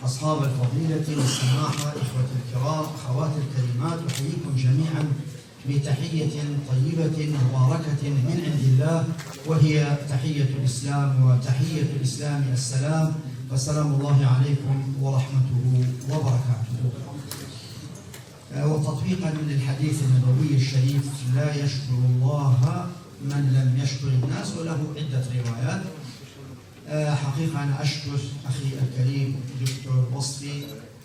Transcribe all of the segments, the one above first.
أصحاب الفضيلة والسماحة، إخوة الكرام، أخوات الكريمات، أحييكم جميعا بتحية طيبة مباركة من عند الله، وهي تحية الإسلام، وتحية الإسلام السلام، فسلام الله عليكم ورحمته وبركاته. وتطبيقا للحديث النبوي الشريف: لا يشكر الله من لم يشكر الناس، وله عدة روايات. حقيقة أنا أشكر أخي الكريم دكتور وصفي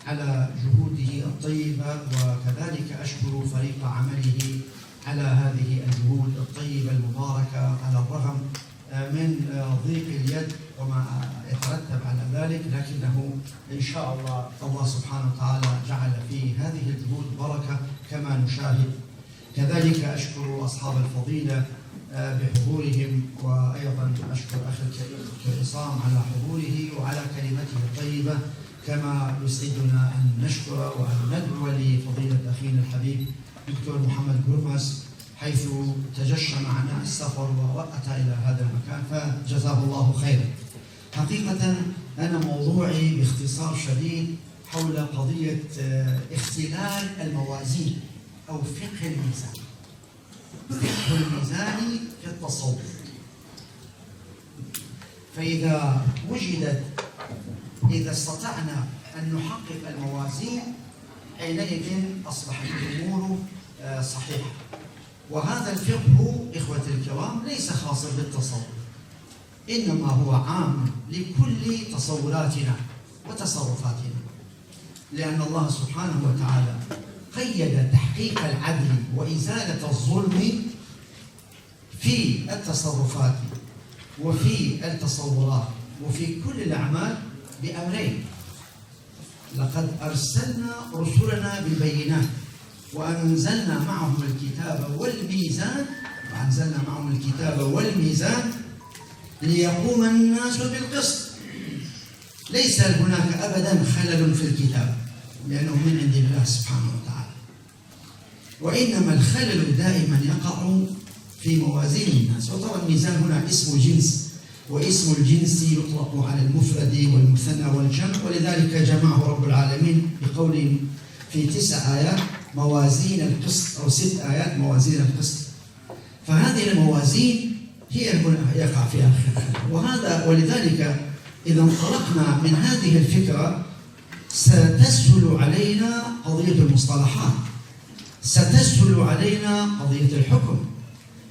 على جهوده الطيبة، وكذلك أشكر فريق عمله على هذه الجهود الطيبة المباركة، على الرغم من ضيق اليد وما يترتب على ذلك، لكنه إن شاء الله سبحانه وتعالى جعل في هذه الجهود بركة كما نشاهد. كذلك أشكر أصحاب الفضيلة بحضورهم، وأيضا أشكر أخي الكريم عصام على حضوره وعلى كلمته الطيبة، كما يسعدنا أن نشكر وأن ندعو لفضيلة أخينا الحبيب دكتور محمد برمس، حيث تجشم عنا السفر وأتى إلى هذا المكان، فجزاه الله خيرا. حقيقة أنا موضوعي باختصار شديد حول قضية اختلال الموازين أو فقه الميزان. فقه الميزان في التصوف. فإذا إذا استطعنا أن نحقق الموازين، حينئذ أصبحت الأمور صحيحة. وهذا الفقه إخوة الكرام ليس خاصا بالتصوف، إنما هو عام لكل تصوراتنا وتصرفاتنا، لأن الله سبحانه وتعالى قيد تحقيق العدل وإزالة الظلم في التصرفات وفي التصورات وفي كل الأعمال بأمرين: لقد أرسلنا رسلنا بالبينات وأنزلنا معهم الكتاب والميزان ليقوم الناس بالقسط. ليس هناك أبدا خلل في الكتاب، لأنه من عند الله سبحانه وتعالى، وإنما الخلل دائما يقع في موازين الناس. وطبعا الميزان هنا اسم جنس، واسم الجنس يطلق على المفرد والمثنى والجمع، ولذلك جمعه رب العالمين بقول في 9 آيات موازين القسط، أو 6 آيات موازين القسط. فهذه الموازين هي يقع فيها الخلل. ولذلك إذا انطلقنا من هذه الفكرة ستسهل علينا قضية المصطلحات، ستسهل علينا قضية الحكم،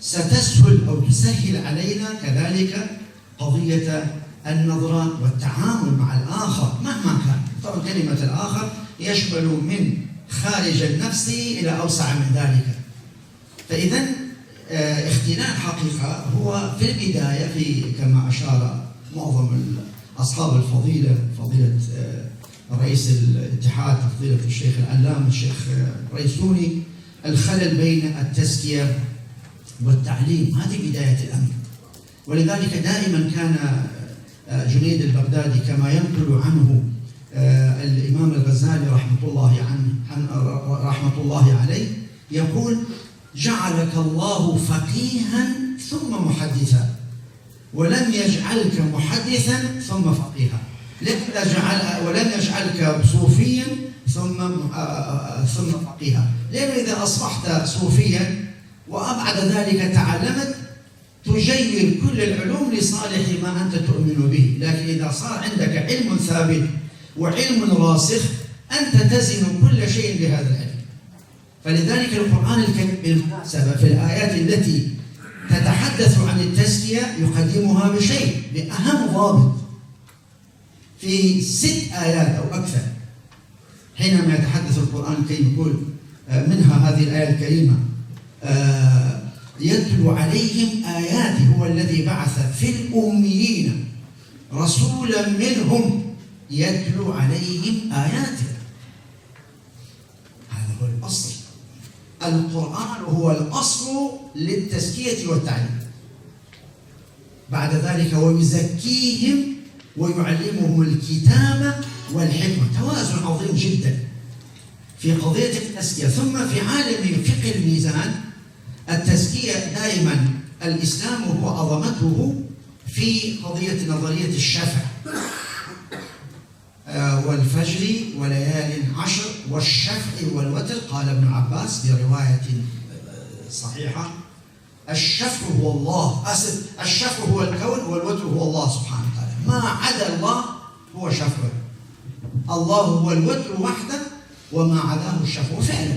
ستسهل أو تسهل علينا كذلك قضية النظرة والتعامل مع الآخر مهما كان. طبعا كلمة الآخر يشمل من خارج النفس إلى أوسع من ذلك. فإذا اختلال حقيقة هو في البداية كما أشار معظم أصحاب الفضيلة، فضيلة رئيس الاتحاد فضيلة الشيخ العلامة الشيخ ريسوني، الخلل بين التزكية والتعليم. هذه بداية الأمر. ولذلك دائما كان جنيد البغدادي كما ينقل عنه الإمام الغزالي رحمة الله عليه يقول: جعلك الله فقيها ثم محدثا، ولم يجعلك محدثا ثم فقيها، ولم يجعلك صوفيا ثم فقيها. لأنه إذا أصبحت صوفيا وأبعد ذلك تعلمت، تجير كل العلوم لصالح ما أنت تؤمن به. لكن إذا صار عندك علم ثابت وعلم راسخ، أنت تزن كل شيء بهذا العلم. فلذلك القرآن الكريم بالمناسبة في الآيات التي تتحدث عن التزكية يقدمها بشيء، بأهم ضابط، في 6 آيات أو أكثر. حينما يتحدث القرآن الكريم يقول منها هذه الآية الكريمة: يتلو عليهم آياته، هو الذي بعث في الأميين رسولا منهم يتلو عليهم آياته. هذا هو الأصل. القرآن هو الأصل للتزكية والتعليم. بعد ذلك ويزكيهم ويعلمهم الكتاب والحكمة. توازن عظيم جدا. في قضية التزكية. ثم في عالم فقه الميزان التزكية دائما الإسلام هو عظمته في قضية نظرية الشفع والفجر وليال عشر والشفع والوتر. قال ابن عباس برواية صحيحة: الشفع هو الله، الشفع هو الكون والوتر هو الله سبحانه وتعالى، ما عدا الله هو شفع. الله هو الوتر وحده وما عداه الشفع. وفعلا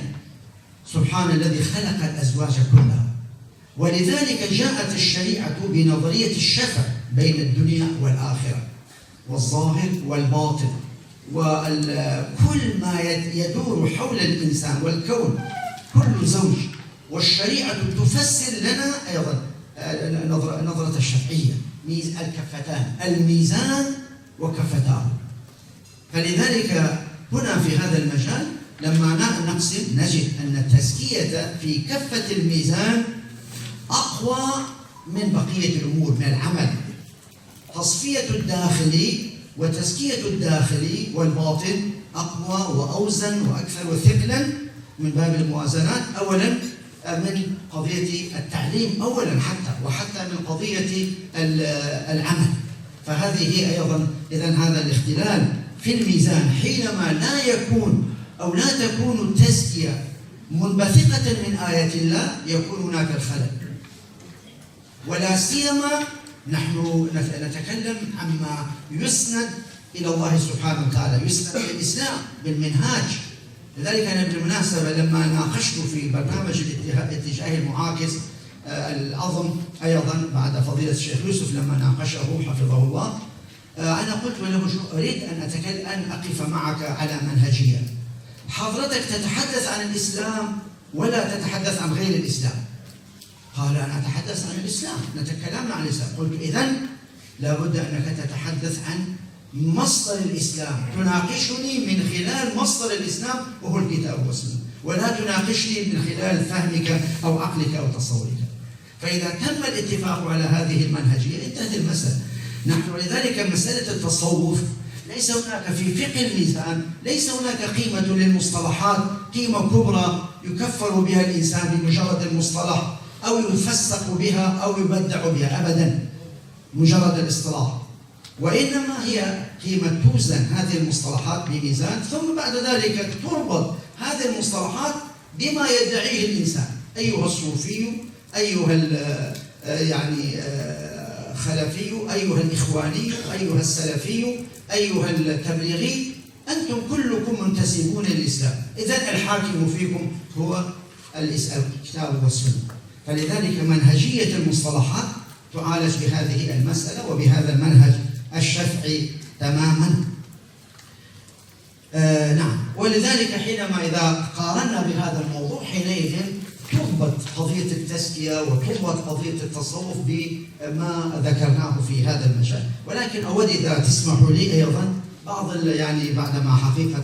سبحان الذي خلق الأزواج كلها. ولذلك جاءت الشريعة بنظرية الشفع بين الدنيا والآخرة والظاهر والباطن وكل ما يدور حول الإنسان والكون كل زوج. والشريعة تفسر لنا أيضا نظرة الشفعية، الكفتان، الميزان وكفتاه. فلذلك هنا في هذا المجال لما نقسم نجد أن التزكية في كفة الميزان أقوى من بقية الأمور من العمل. تصفية الداخلي وتزكية الداخلي والباطن أقوى وأوزن وأكثر ثقلا من باب الموازنات، أولا من قضية التعليم أولا وحتى من قضية العمل. فهذه هي أيضا إذن هذا الاختلال في الميزان حينما لا يكون أو لا تكون التزكية منبثقة من آيات الله يكون هناك الخلل. ولا سيما نحن نتكلم عما يسند إلى الله سبحانه وتعالى، يسند إلى الإسلام بالمنهاج. لذلك أنا بالمناسبة لما ناقشت في برنامج الاتجاه المعاكس العظم أيضا بعد فضيلة الشيخ يوسف لما ناقشه حفظه الله، أنا قلت له أريد أن أقف معك على منهجية. حضرتك تتحدث عن الإسلام ولا تتحدث عن غير الإسلام؟ قال أنا أتحدث عن الإسلام، نتكلم عن الإسلام. قلت إذن لابد أنك تتحدث عن مصدر الإسلام، تناقشني من خلال مصدر الإسلام وهو الكتاب والسنة، ولا تناقشني من خلال فهمك أو عقلك أو تصورك. فإذا تم الاتفاق على هذه المنهجية انتهت المسألة. نحن لذلك مسألة التصوف ليس هناك في فقه الميزان ليس هناك قيمة للمصطلحات، قيمة كبرى يكفر بها الإنسان بمجرد المصطلح أو يفسق بها أو يبدع بها، أبدا مجرد الاصطلاح. وإنما هي قيمة توزن هذه المصطلحات بميزان، ثم بعد ذلك تربط هذه المصطلحات بما يدعيه الإنسان، أيها الصوفي، أيها خلفي، أيها الإخواني، أيها السلفي، أيها التبليغي، أنتم كلكم منتسبون للإسلام. إذن الحاكم فيكم هو الكتاب والسنة. فلذلك منهجية المصطلحات تعالج بهذه المسألة وبهذا المنهج الشفعي تماما. نعم. ولذلك حينما إذا قارنا بهذا الموضوع حينئذ تربط قضية التزكية وتربط قضية التصوف بما ذكرناه في هذا المجال. ولكن أود إذا تسمحوا لي أيضا بعض بعدما حقيقة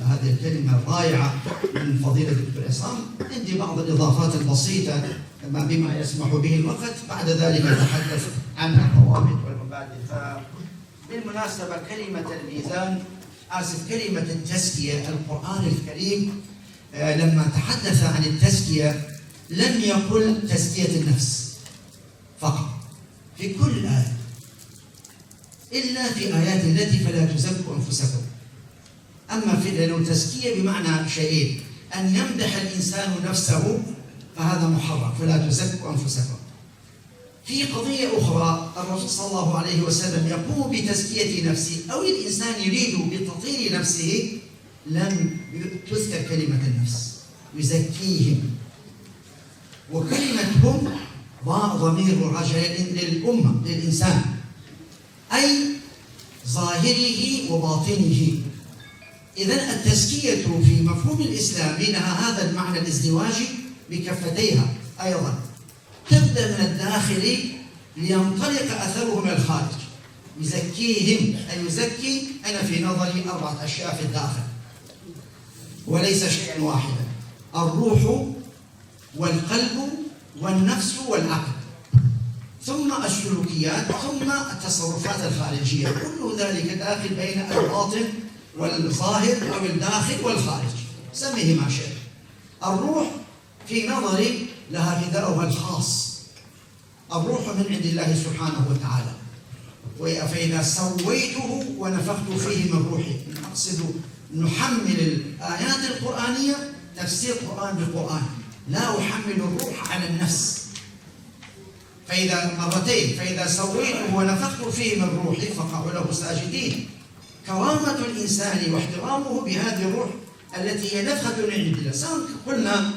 هذه الكلمة الرائعة من فضيلة الدكتور عصام عندي بعض الإضافات البسيطة بما يسمح به الوقت، بعد ذلك نتحدث عن الضوابط والمبادئ. فبالمناسبة كلمة الميزان كلمة التزكية القرآن الكريم لما تحدث عن التزكية لم يقل تزكية النفس فقط في كل آية، إلا في آيات التي فلا تزكوا أنفسكم. أما في التزكية بمعنى شيئين: أن يمدح الإنسان نفسه فهذا محرم، فلا تزكوا أنفسكم. في قضية أخرى الرسول صلى الله عليه وسلم يقوم بتزكية نفسه أو الإنسان يريد بتطهير نفسه، لم تذكر كلمة النفس، يزكيهم. وكلمة هم ضمير راجع للأمة للإنسان، أي ظاهره وباطنه. إذن التزكية في مفهوم الإسلام لها هذا المعنى الازدواجي بكفتيها أيضا، تبدأ من الداخل لينطلق أثره من الخارج. يزكيهم أي يزكي، أنا في نظري 4 أشياء في الداخل وليس شيئا واحدا: الروح والقلب والنفس والعقل، ثم السلوكيات، ثم التصرفات الخارجية. كل ذلك داخل بين الباطن والظاهر أو الداخل والخارج. سميه ما شئت. الروح في نظري لها غذاؤها الخاص. الروح من عند الله سبحانه وتعالى. فإذا سويته ونفخت فيه من روحي، أقصد نحمل الآيات القرآنية تفسير قرآن بالقرآن، لا أحمل الروح على النفس. فإذا مرتين، فإذا سويته ونفخت فيه من روحي فقعوا له ساجدين. كرامة الإنسان واحترامه بهذه الروح التي هي نفخة من عند الله، سواء قلنا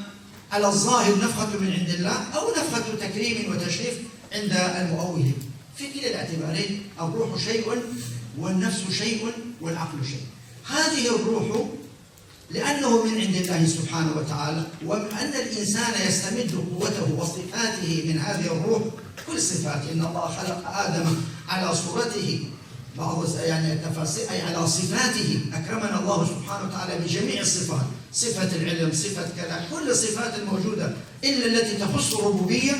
على الظاهر نفخة من عند الله أو نفخة تكريم وتشريف عند المؤولين. في كلا الاعتبارين الروح شيء والنفس شيء والعقل شيء. هذه الروح لأنه من عند الله سبحانه وتعالى، وأن الإنسان يستمد قوته وصفاته من هذه الروح، كل صفاته. إن الله خلق آدم على صورته، بعض التفاسير أي على صفاته. أكرمنا الله سبحانه وتعالى بجميع الصفات، صفة العلم، صفة كذا، كل الصفات الموجودة إلا التي تخص الربوبية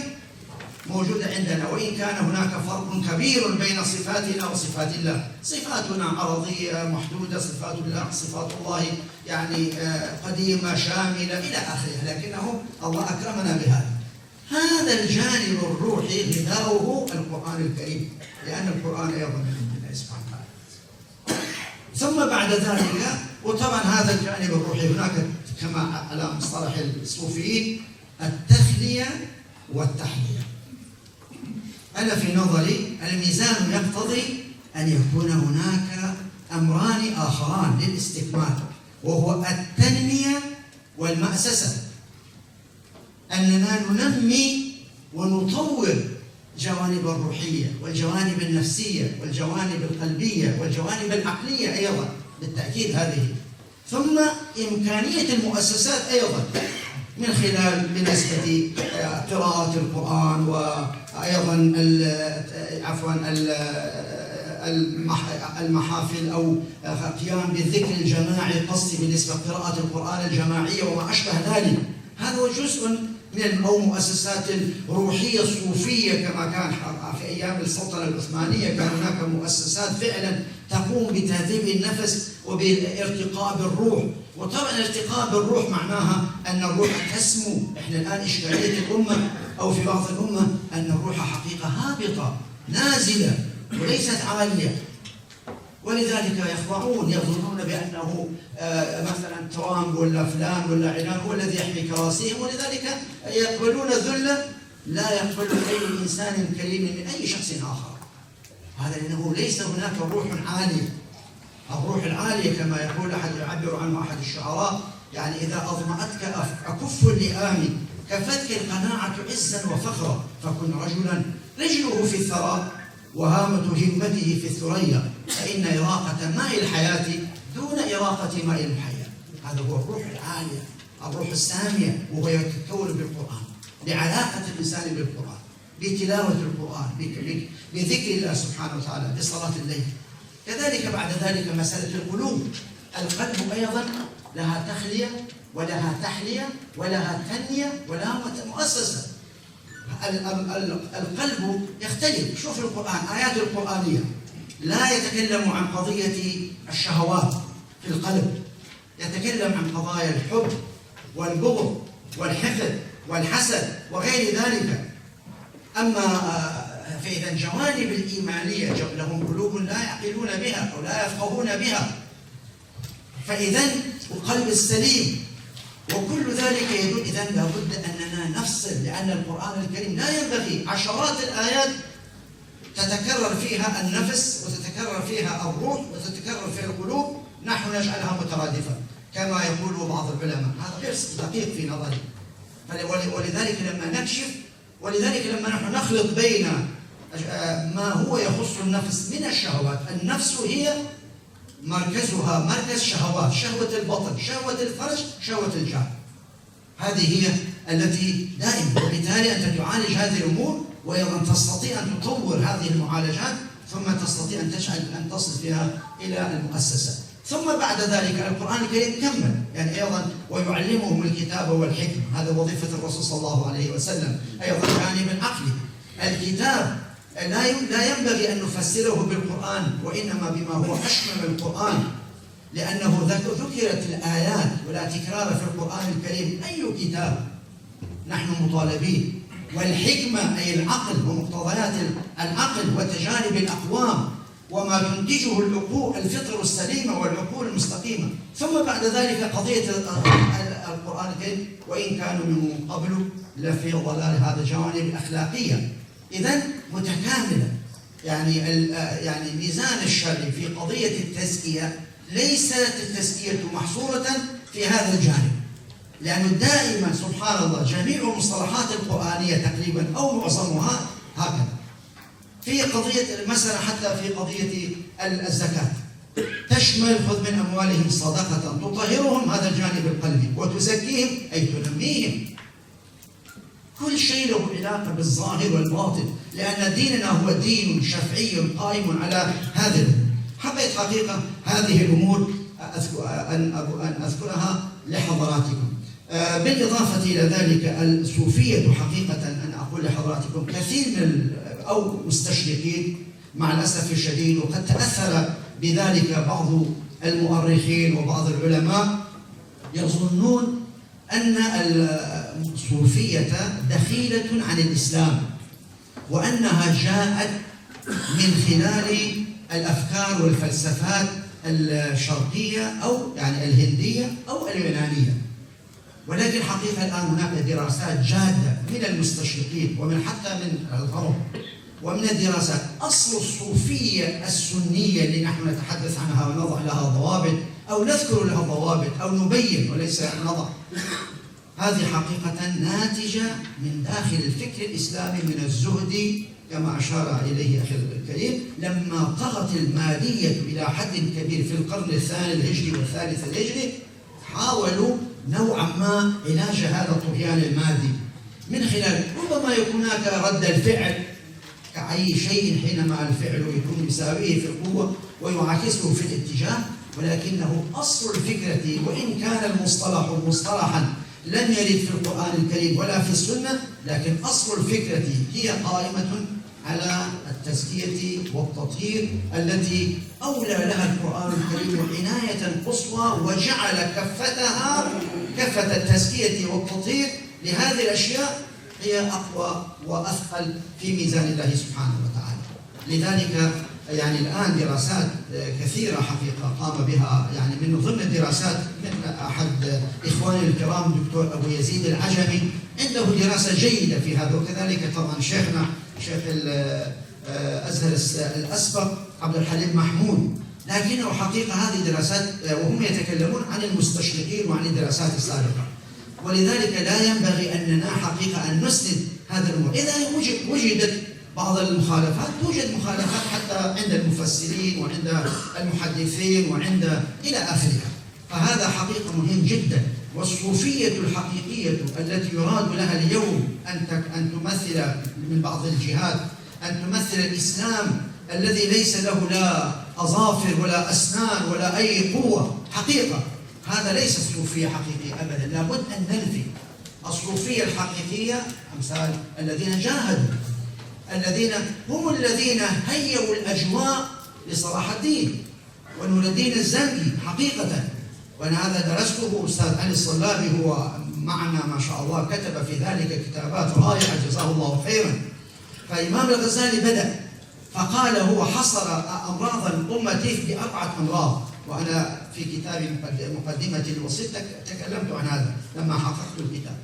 موجودة عندنا، وإن كان هناك فرق كبير بين صفاتنا وصفات الله. صفاتنا عرضية محدودة، صفات الله صفات الله يعني قديمة شاملة إلى آخره، لكنه الله أكرمنا بهذا. هذا الجانب الروحي غذاؤه القرآن الكريم، لأن القرآن أيضا من الله سبحانه وتعالى. ثم بعد ذلك، وطبعا هذا الجانب الروحي هناك كما على مصطلح الصوفيين التخلية والتحلية. أنا في نظري الميزان يقتضي أن يكون هناك أمران آخران للاستكمال، وهو التنمية والمأسسة. أننا ننمي ونطور جوانب الروحية والجوانب النفسية والجوانب القلبية والجوانب العقلية أيضا بالتأكيد هذه. ثم إمكانية المؤسسات أيضا من خلال بالنسبة قراءة القرآن، وأيضا المحافل أو قيام بالذكر الجماعي القصدي بالنسبة لقراءة القرآن الجماعية وما أشبه ذلك. هذا هو جزء من أو مؤسسات الروحية الصوفية كما كان في أيام السلطنة العثمانية. كان هناك مؤسسات فعلا تقوم بتهذيب النفس وبالارتقاء بالروح. وطبعا الارتقاء بالروح معناها أن الروح تسمو. إحنا الآن إشكالية الأمة أو في بعض الأمة أن الروح حقيقة هابطة نازلة وليست عالية، ولذلك يخضعون يظنون بأنه مثلا ترامب ولا فلان ولا علان هو الذي يحمي كراسيهم، ولذلك يقبلون الذل لا يقبل أي إنسان كريم من أي شخص آخر. هذا لأنه ليس هناك روح عالية. الروح العالية كما يقول أحد يعبر عنه أحد الشعراء، يعني إذا أظمأتك أكف اللئام كفتك القناعة عزا وفخرا، فكن رجلا رجله في الثرى وهامة همته في الثريا، فإن إراقة ماء الحياة دون إراقة ماء المحيا. هذا هو الروح العالية، الروح السامية، وهو يتكون بالقرآن، بعلاقة الإنسان بالقرآن، بتلاوة القرآن، بذكر الله سبحانه وتعالى، بصلاة الليل. كذلك بعد ذلك مسألة القلوب. القلب أيضا لها تخلية ولها تحلية ولها تنمية ولها مؤسسة. القلب يختلف. شوف القرآن، آيات القرآنية لا يتكلم عن قضية الشهوات في القلب، يتكلم عن قضايا الحب والبغض والحقد والحسد وغير ذلك. أما فإذا الجوانب الإيمانية لهم قلوب لا يعقلون بها أو لا يفقهون بها، فإذا القلب السليم وكل ذلك يدل. إذن لابد أننا نفصل، لأن القرآن الكريم لا ينبغي عشرات الآيات تتكرر فيها النفس وتتكرر فيها الروح وتتكرر فيها القلوب، نحن نجعلها مترادفة كما يقول بعض العلماء. هذا غير دقيق في نظري. ولذلك لما نكشف، ولذلك لما نحن نخلط بين ما هو يخص النفس من الشهوات، النفس هي مركزها مركز شهوات، شهوة البطن، شهوة الفرج، شهوة الجاه. هذه هي التي دائما، وبالتالي أنت تعالج هذه الأمور، وأيضا تستطيع أن تطور هذه المعالجات، ثم تستطيع أن تجعل أن تصل فيها إلى المؤسسة. ثم بعد ذلك القرآن الكريم كمل، يعني أيضا ويعلمهم الكتاب والحكمة. هذا وظيفة الرسول صلى الله عليه وسلم. أيضا جانب العقل، الكتاب لا ينبغي أن نفسره بالقرآن، وإنما بما هو أشمل القرآن، لأنه ذكرت الآيات ولا تكرار في القرآن الكريم. أي كتاب نحن مطالبين؟ والحكمة أي العقل ومقتضيات العقل وتجارب الأقوام وما تنتجه الفطر السليمة والعقول المستقيمة. ثم بعد ذلك قضية القرآن الكريم وإن كانوا من قبل لفي ضلال، هذا الجوانب الأخلاقية إذن متكاملة. يعني ميزان الشرع في قضية التزكية ليست التزكية محصورة في هذا الجانب، لأنه دائما سبحان الله جميع المصطلحات القرآنية تقريبا أو معظمها هكذا. في قضية مثلا حتى في قضية الزكاة تشمل خذ من أموالهم صدقة تطهرهم، هذا الجانب القلبي، وتزكيهم أي تنميهم. كل شيء له علاقة بالظاهر والباطن، لأن ديننا هو دين شرعي قائم على هذا. حبيت حقيقة هذه الأمور أن أذكرها لحضراتكم. بالإضافة إلى ذلك الصوفية حقيقة أن أقول لحضراتكم كثير من أو مستشرقين مع الأسف الشديد، وقد تأثر بذلك بعض المؤرخين وبعض العلماء يظنون أن الصوفية دخيلة عن الإسلام، وأنها جاءت من خلال الأفكار والفلسفات الشرقية أو يعني الهندية أو اليونانية. ولكن حقيقة الآن هناك دراسات جادة من المستشرقين ومن حتى من الغرب ومن الدراسات أصل الصوفية السنية اللي نحن نتحدث عنها ونضع لها ضوابط أو نذكر لها ضوابط أو نبين وليس نضع، هذه حقيقة ناتجة من داخل الفكر الإسلامي من الزهد كما أشار إليه أخي الكريم. لما طغت المادية إلى حد كبير في القرن الثاني الهجري والثالث الهجري حاولوا نوعا ما علاج هذا الطغيان المادي من خلال ربما يكون هناك رد الفعل كأي شيء حينما الفعل يكون يساويه في القوة ويعاكسه في الاتجاه، ولكنه أصل الفكرة وإن كان المصطلح مصطلحا لم يرد في القرآن الكريم ولا في السنة، لكن أصل الفكرة هي قائمة على التزكية والتطهير التي أولى لها القرآن الكريم عناية قصوى، وجعل كفة التزكية والتطهير لهذه الأشياء هي أقوى وأثقل في ميزان الله سبحانه وتعالى. لذلك يعني الآن دراسات كثيرة حقيقة قام بها، يعني من ضمن الدراسات من أحد إخواني الكرام دكتور أبو يزيد العجمي عنده دراسة جيدة في هذا، وكذلك طبعا شيخنا شيخ الأزهر الأسبق عبد الحليم محمود. لكنه حقيقة هذه دراسات وهم يتكلمون عن المستشرقين وعن الدراسات السابقة، ولذلك لا ينبغي أننا حقيقة أن نسند هذا الأمور. إذا وجدت بعض المخالفات، توجد مخالفات حتى عند المفسرين وعند المحدثين وعند إلى آخرها، فهذا حقيقة مهم جدا. والصوفية الحقيقية التي يراد لها اليوم أن تمثل من بعض الجهات أن تمثل الإسلام الذي ليس له لا أظافر ولا أسنان ولا أي قوة، حقيقة هذا ليس الصوفية حقيقية أبدا. لابد أن ننفي الصوفية الحقيقية أمثال الذين جاهدوا، الذين هم الذين هيئوا الأجواء لصلاح الدين ونور الدين الزنكي حقيقة. وأنا هذا درسته أستاذ علي الصلابي هو معنا ما شاء الله، كتب في ذلك كتابات رائعة جزاه الله خيرا. فإمام الغزالي بدأ فقال هو حصر أمراض الأمة في 4 أمراض، وأنا في كتابي مقدمة الوسيط تكلمت عن هذا لما حققت الكتاب،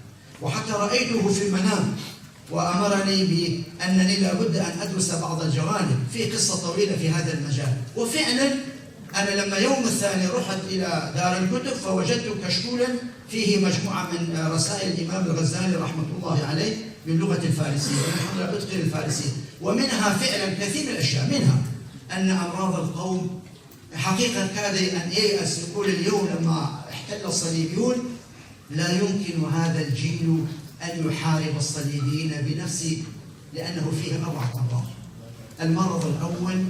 وحتى رأيته في المنام وأمرني بأنني لابد أن أدرس بعض الجوانب في قصة طويلة في هذا المجال. وفعلا أنا لما يوم الثاني رحت إلى دار الكتب فوجدت كشكولا فيه مجموعة من رسائل الإمام الغزالي رحمة الله عليه باللغة الفارسية، ونحن لا أتقن الفارسية، ومنها فعلا كثير من الأشياء، منها أن أمراض القوم حقيقة كاد أن ييأس، يقول اليوم لما احتل الصليبيون لا يمكن هذا الجيل أن يحارب الصليبيين بنفسه، لأنه فيه 4 أمراض. المرض الأول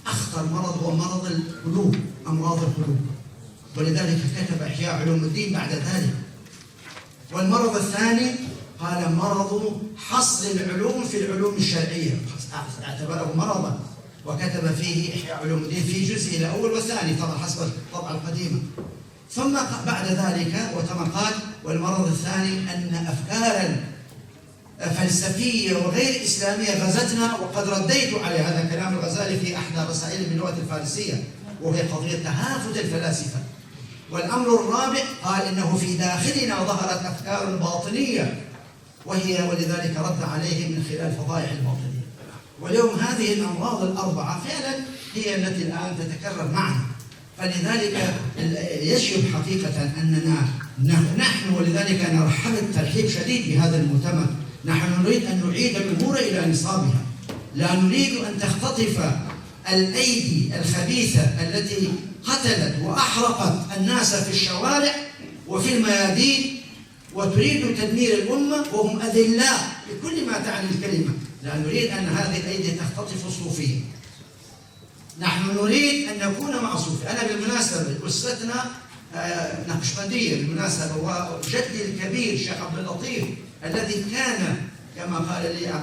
أخطر مرض هو مرض القلوب، أمراض القلوب، ولذلك كتب إحياء علوم الدين بعد ذلك. والمرض الثاني قال مرض حصر العلوم في العلوم الشرعية، اعتبره مرضا. وكتب فيه إحياء علوم الدين في جزء الأول والثاني طبعا حسب الطبعة القديمة. ثم بعد ذلك وكما قال: والمرض الثاني أن أفكارا فلسفية وغير إسلامية غزتنا، وقد رديت على هذا كلام الغزالي في أحدى رسائل باللغة الفارسية، وهي قضية تهافت الفلاسفة. والأمر الرابع قال: إنه في داخلنا ظهرت أفكار باطنية، ولذلك رد عليه من خلال فضائح الباطنية. واليوم هذه الأمراض الأربعة فعلا هي التي الآن تتكرر معنا، فلذلك يجب حقيقة أننا نحن ولذلك نرحب ترحيب شديد بهذا المؤتمر. نحن نريد أن نعيد الأمور إلى نصابها، لا نريد أن تختطف الأيدي الخبيثة التي قتلت وأحرقت الناس في الشوارع وفي الميادين وتريد تدمير الأمة وهم أذلاء بكل ما تعني الكلمة. لا نريد أن هذه الأيدي تختطف الصوفية. نحن نريد أن نكون مع الصوفية. أنا بالمناسبة أسرتنا نقشبندية بالمناسبة، وجدي الكبير شيخ عبد اللطيف الذي كان كما قال لي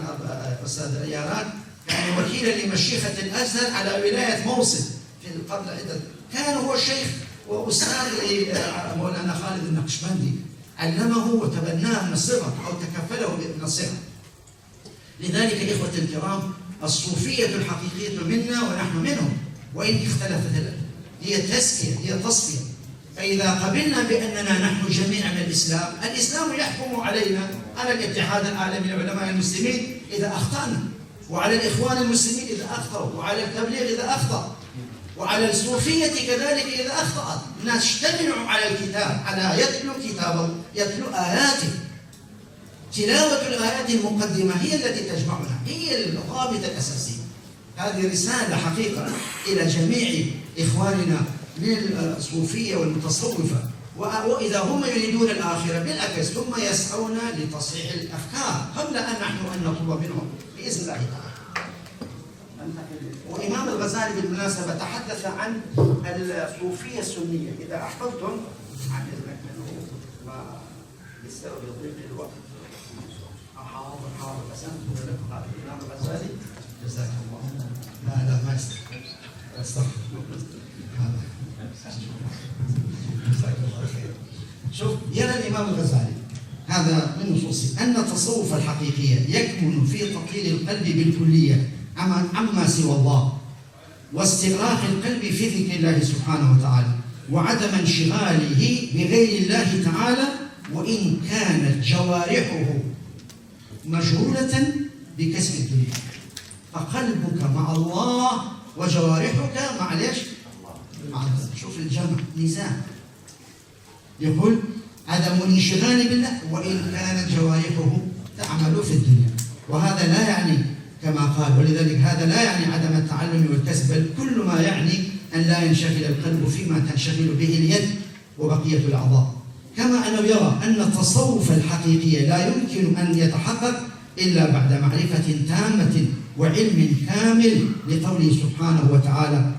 أستاذ عيارات كان وكيلا لمشيخة الأزهر على ولاية موصل في قبل عدة، كان هو الشيخ وأستاذ مولانا خالد النقشبندي، علمه وتبناه من الصغر أو تكفله من الصغر. لذلك إخوة الكرام الصوفية الحقيقية منا ونحن منهم، وإن اختلفت هي تزكية هي تصفية. فإذا قبلنا بأننا نحن جميعا الإسلام يحكم علينا على الاتحاد العالمي لعلماء المسلمين إذا أخطأنا، وعلى الإخوان المسلمين إذا أخطأوا، وعلى التبليغ إذا أخطأ، وعلى الصوفية كذلك إذا أخطأت. نجتمع على الكتاب، على يتلو آياته. تلاوة الآيات المقدمة هي التي تجمعنا، هي الضابط الأساسي. هذه رسالة حقيقة إلى جميع إخواننا من الصوفية والمتصوفة، وإذا هم يريدون الآخرة بالعكس ثم يسعون لتصحيح الأفكار قبل أن نحن نطلب منهم بإذن الله تعالى. وإمام الغزالي بالمناسبة تحدث عن الصوفية السنية. إذا أحببتم عن إذنك منه ما بسبب ضيق الوقت حاضر بس أنتم لكم هذا الإمام الغزالي جزاك الله. لا ما استغفر جزاك الله خير. شوف يرى الإمام الغزالي هذا من نصوصه أن التصوف الحقيقية يكمن في تطهير القلب بالكلية عما سوى الله، واستغراق القلب في ذكر الله سبحانه وتعالى، وعدم انشغاله بغير الله تعالى، وإن كانت جوارحه مشغولة بكسب الدنيا. فقلبك مع الله وجوارحك مع ليش؟ مع الله. شوف الجمع ميزان. يقول عدم الانشغال بالله وإن كانت جوارحه تعمل في الدنيا. وهذا لا يعني كما قال، ولذلك هذا لا يعني عدم التعلم والكسب، بل كل ما يعني أن لا ينشغل القلب فيما تنشغل به اليد وبقية الأعضاء. كما أنه يرى أن التصوف الحقيقي لا يمكن أن يتحقق إلا بعد معرفة تامة وعلم كامل لقوله سبحانه وتعالى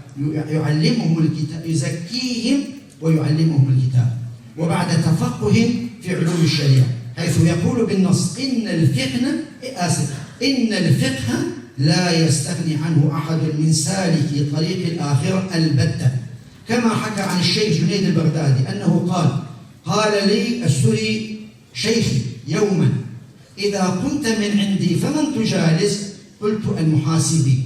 يعلمهم الكتاب، يزكيهم ويعلمهم الكتاب، وبعد تفقه في علوم الشريعة، حيث يقول بالنص إن الفقه لا يستغني عنه أحد من سالك طريق الآخرة البتة. كما حكى عن الشيخ جنيد البغدادي أنه قال لي السوري شيخي يوما: إذا كنت من عندي فمن تجالس؟ قلت: المحاسبي.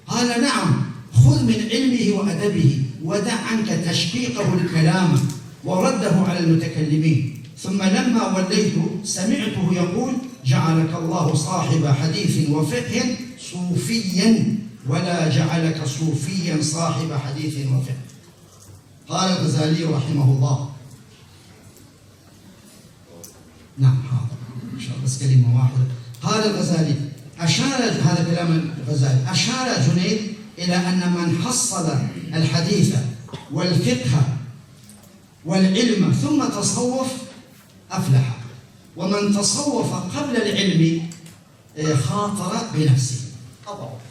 قال: نعم، خذ من علمه وأدبه ودع عنك تشقيقه الكلام ورده على المتكلمين. ثم لما وليت سمعته يقول: جعلك الله صاحب حديث وفقه صوفيا، ولا جعلك صوفيا صاحب حديث وفقه. قال الغزالي رحمه الله. نعم حاضر إن شاء الله بس كلمة واحدة. قال الغزالي هذا كلام الغزالي أشار جنيد إلى أن من حصل الحديث والفقه والعلم ثم تصوف أفلح، ومن تصوف قبل العلم خاطر بنفسه. أضعف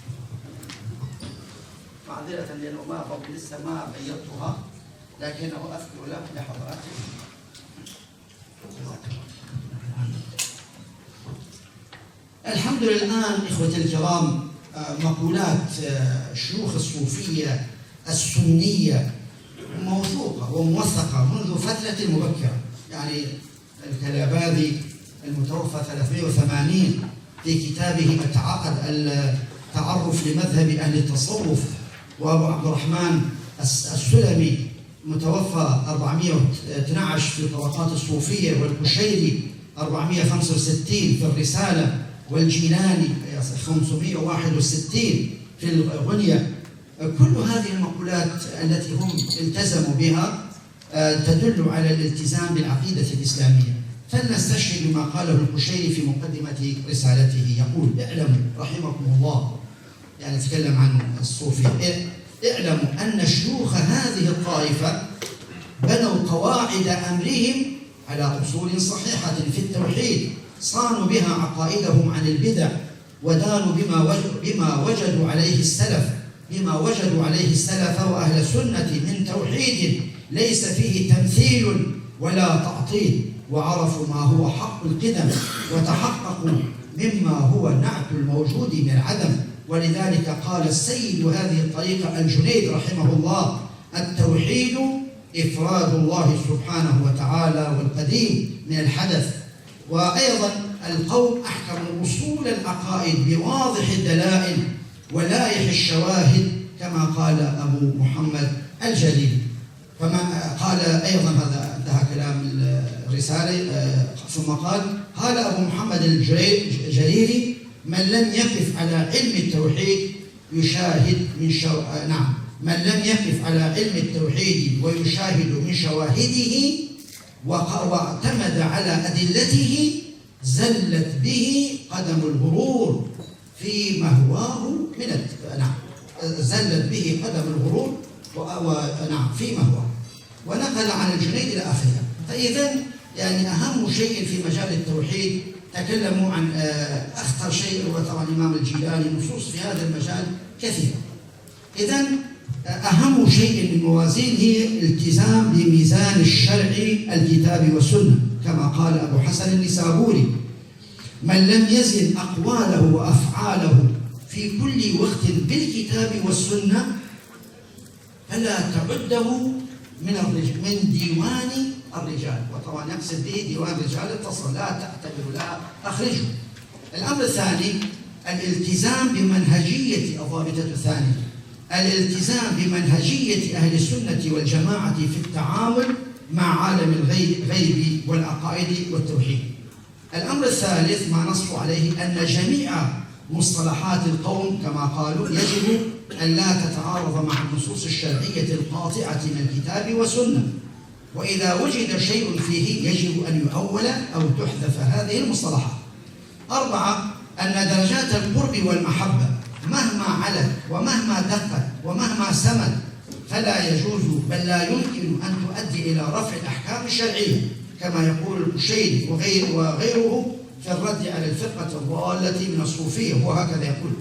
معذرة لأنه ما لسه ما بيضتها، لكنه أذكر له لحضراتكم. الحمد لله الآن إخوتي الكرام مقولات شيوخ الصوفية السنية موثوقة وموثقة منذ فترة مبكرة. يعني الكلاباذي المتوفى 380 في كتابه التعرف لمذهب أهل التصوف، وأبو عبد الرحمن السلمي متوفى 412 في طبقات الصوفية، والقشيري 465 في الرسالة، والجيلاني 561 في الغنية. كل هذه المقولات التي هم التزموا بها تدل على الالتزام بالعقيدة الإسلامية. فلنستشهد بما قاله القشيري في مقدمة رسالته، يقول: اعلموا رحمكم الله، يعني تكلم عن الصوفية، اعلموا أن شيوخ هذه الطائفة بنوا قواعد أمرهم على أصول صحيحة في التوحيد، صانوا بها عقائدهم عن البدع، ودانوا بما وجدوا عليه السلف وأهل السنة من توحيد ليس فيه تمثيل ولا تعطيل، وعرفوا ما هو حق القدم، وتحققوا مما هو نعت الموجود من العدم. ولذلك قال السيد هذه الطريقة الجنيد رحمه الله: التوحيد إفراد الله سبحانه وتعالى والقديم من الحدث. وأيضا القوم أحكموا أصول العقائد بواضح الدلائل ولائح الشواهد، كما قال أبو محمد الجليل. فما قال أيضا، هذا انتهى كلام الرسالة، ثم قال أبو محمد الجليلي: من لم يقف على علم التوحيد يشاهد من لم يقف على علم التوحيد ويشاهد من شواهده واعتمد على أدلته زلت به قدم الغرور في مهواه زلت به قدم الغرور في مهواه. ونقل عن الجنيد إلى آخره. فإذا يعني أهم شيء في مجال التوحيد تكلموا عن أخطر شيء هو طبعا الإمام الجيلاني، نصوص في هذا المجال كثيرة. إذا أهم شيء من الموازين هي الالتزام بميزان الشرع الكتاب والسنة، كما قال أبو حسن النسابوري: من لم يزن أقواله وأفعاله في كل وقت بالكتاب والسنة فلا تعده من ديوان الرجال. وطبعا يقصد به ديوان الرجال اتصل، لا تعتبر، لا أخرجه. الأمر الثاني الالتزام بمنهجية الضابطة الثانية، الالتزام بمنهجية أهل السنة والجماعة في التعامل مع عالم الغيب والعقائد والتوحيد. الأمر الثالث ما نص عليه أن جميع مصطلحات القوم كما قالوا يجب أن لا تتعارض مع النصوص الشرعية القاطعة من الكتاب والسنة، وإذا وجد شيء فيه يجب أن يؤول أو تحذف هذه المصطلحات. 4 أن درجات القرب والمحبة مهما علت ومهما دقت ومهما سمت فلا يجوز بل لا يمكن أن تؤدي إلى رفع الأحكام الشرعية، كما يقول القشيري وغيره في الرد على الفرقة الضالة من الصوفية، وهكذا يقول: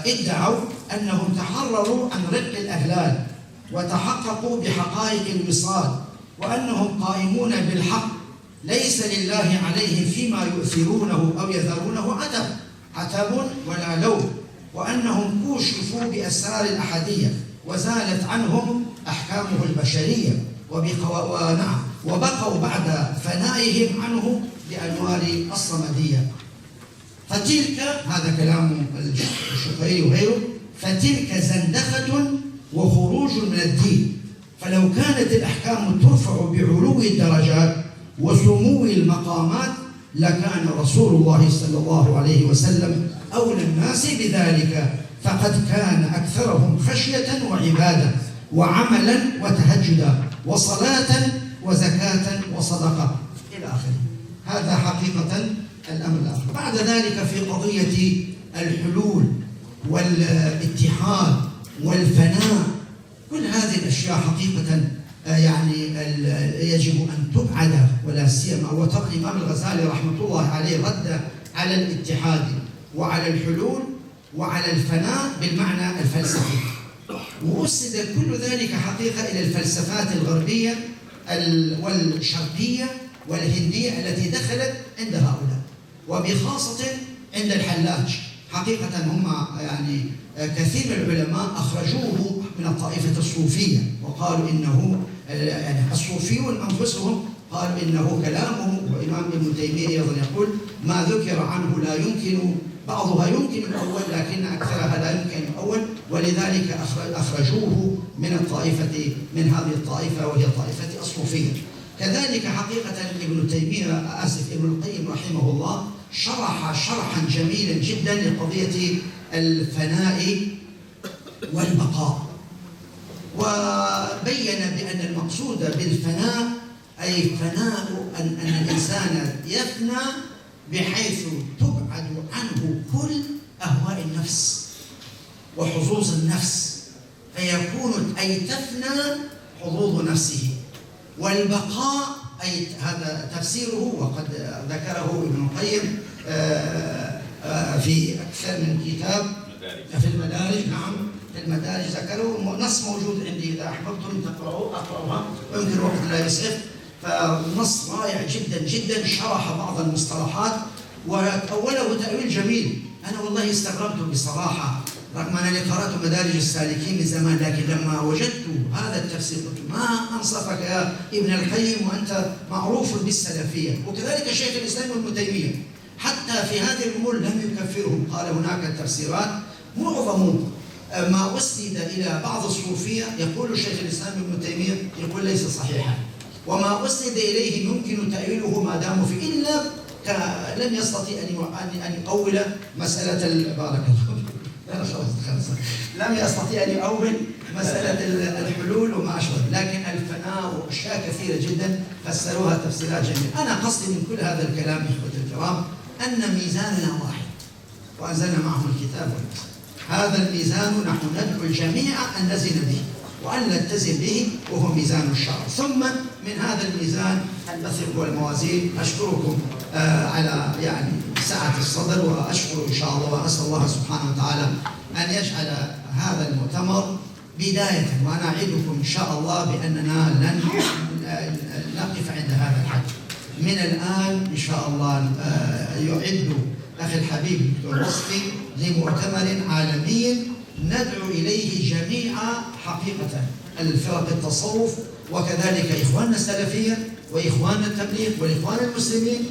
ادعوا أنهم تحرروا عن رق الأهلال وتحققوا بحقائق الوصال، وأنهم قائمون بالحق، ليس لله عليهم فيما يؤثرونه أو يذرونه عتب ولا لوم، وأنهم كوشفوا بأسرار الأحدية وزالت عنهم أحكامه البشرية، وبقوا بعد فنائهم عنه بأنوار الصمدية. فتلك، هذا كلام الشقيري وغيره، فتلك زندقة وخروج من الدين. فلو كانت الأحكام ترفع بعلو الدرجات وسمو المقامات لكان رسول الله صلى الله عليه وسلم أولى الناس بذلك، فقد كان أكثرهم خشية وعبادة وعملا وتهجدا وصلاة وزكاة وصدقة إلى آخره. هذا حقيقة الأمر الآخر. بعد ذلك في قضية الحلول والاتحاد والفناء، كل هذه الأشياء حقيقة يعني يجب أن تبعد، ولا سيما وطبعا الإمام الغزالي رحمة الله عليه رد على الاتحاد وعلى الحلول وعلى الفناء بالمعنى الفلسفي، وأسد كل ذلك حقيقة إلى الفلسفات الغربية والشرقية والهندية التي دخلت عند هؤلاء، وبخاصة عند الحلاج. حقيقة هم يعني كثير من العلماء أخرجوه من الطائفة الصوفية، وقالوا إنه يعني الصوفيون أنفسهم قالوا إنه كلامه. وإمام ابن تيمية أيضا يقول ما ذكر عنه لا يمكن، بعضها يمكن الأول لكن أكثرها لا يمكن الأول، ولذلك أخرجوه من الطائفة، من هذه الطائفة وهي الطائفة الصوفية. كذلك حقيقة ابن تيمية ابن القيم رحمه الله شرح شرحا جميلا جدا لقضية الفناء والبقاء، وبين بأن المقصود بالفناء أي فناء أن الإنسان يفنى بحيث تبعد عنه كل أهواء النفس وحظوظ النفس، فيكون أي تفنى حظوظ نفسه. والبقاء أي هذا تفسيره، وقد ذكره ابن القيم في أكثر من كتاب في المدارج. نعم في المدارج ذكره، نص موجود عندي إذا أحببتم أقرأها يمكن وقت لا يسعف، فنص رائع جدا جدا، شرح بعض المصطلحات وأوله تأويل جميل. أنا والله استغربت بصراحة، رغم أنني قرأت مدارج السالكين من زمان، لكن لما وجدت هذا التفسير قلت ما أنصفك يا ابن القيم وأنت معروف بالسلفية. وكذلك شيخ الإسلام ابن تيمية حتى في هذه الأمور لم يكفرهم، قال هناك التفسيرات معظم ما أسند إلى بعض الصوفية يقول شيخ الإسلام ابن تيمية يقول ليس صحيحا، وما أسند إليه يمكن تأويله ما دام في، إلا لم يستطيع أن يؤول مسألة بارك الله لم يستطيع أن يؤول مسألة الحلول وما أشبه، لكن الفناء وأشياء كثيرة جدا فسروها تفسيرات جميلة. أنا قصدي من كل هذا الكلام إخوتي الكرام أن ميزاننا واحد، وأنزلنا معهم الكتاب والميزان. هذا الميزان نحن ندعو الجميع أن نزن به وأن نلتزم به، وهو ميزان الشرع. ثم من هذا الميزان البثق والموازين. أشكركم على يعني سعة الصدر، وأشكر إن شاء الله، وأسأل الله سبحانه وتعالى أن يجعل هذا المؤتمر بداية، وأنا أعدكم إن شاء الله بأننا لن نقف عند هذا الحد. من الآن إن شاء الله يعد أخي الحبيب دكتور وصفي لمؤتمر عالمي ندعو إليه جميع حقيقة الفرق التصوف، وكذلك إخواننا السلفية وإخواننا التبليغ والإخوان المسلمين،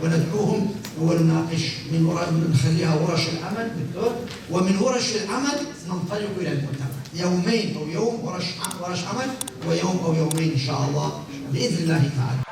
وندعوهم ونناقش من وراء، نخليها ورش العمل دكتور، ومن ورش العمل ننطلق إلى المؤتمر، يومين أو يوم ورش عمل، ويوم أو يومين إن شاء الله بإذن الله تعالى.